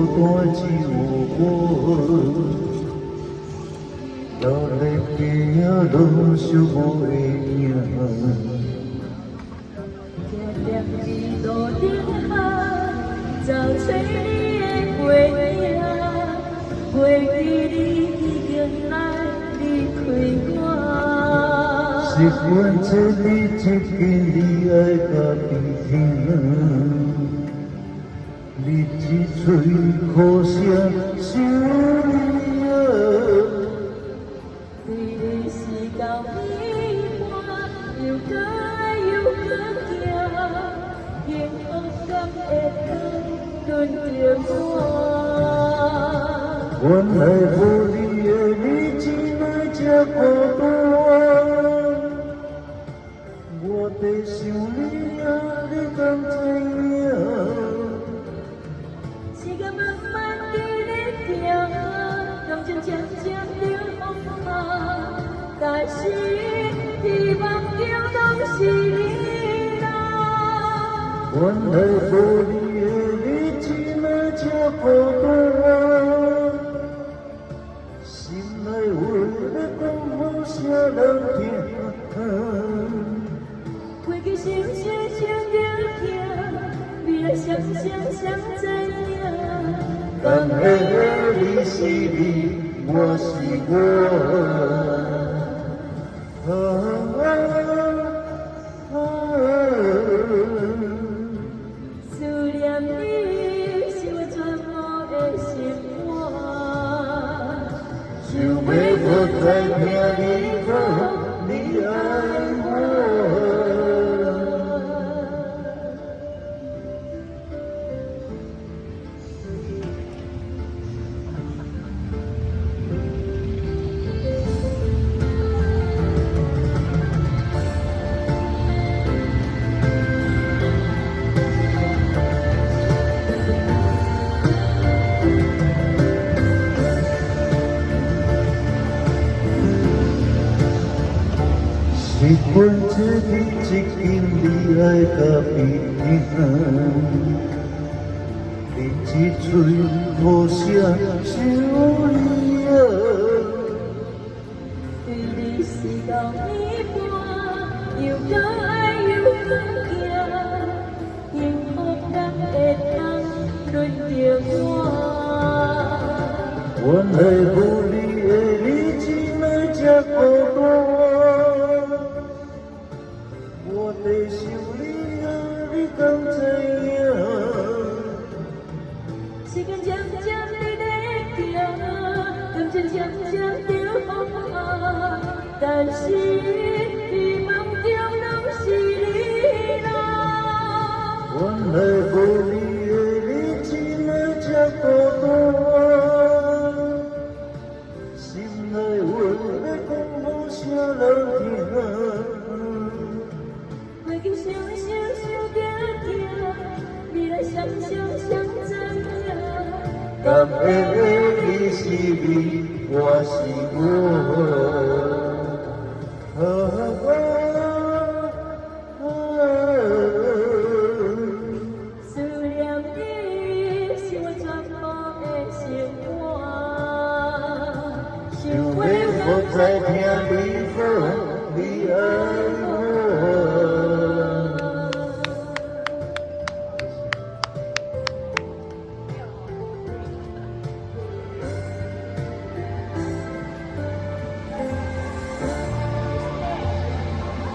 单只有我，到底家拢是我的命。行在路顶下，找找你的背影，袂记你已经来离开我。习惯这你一见你爱甲边听，你一嘴苦声想你啊。对你是到尾半，又搁爱又搁惊，幸福敢会当轮着我？原来无你的日子哪这孤单，我在想你啊，你敢知影？时间慢慢在咧行，感情渐渐着风化，但是希望着拢是你啦。原来无你的日子哪这孤单，心内话要讲好啥人听？过去心事情着行，未来想想想知影。但会你是你，我是我。思念你是我全部的心肝，想要我再听你讲，你爱我。习惯这你一见你爱甲边听，你一嘴苦声想你啊。对你是到尾半，又搁爱又搁惊，幸福敢会当轮着我？原来无你的日子哪这孤单，我在想你啊，你敢知影？时间渐渐在咧行，感情渐渐着风化，但是希望着拢是你啦。原来无你的日子哪这孤单，心内话要讲好啥人听？过去想想想着行，未来想想想知影。敢会你是你，我是我。思念你是我全部的心肝，想想要要我再听你讲，你爱我。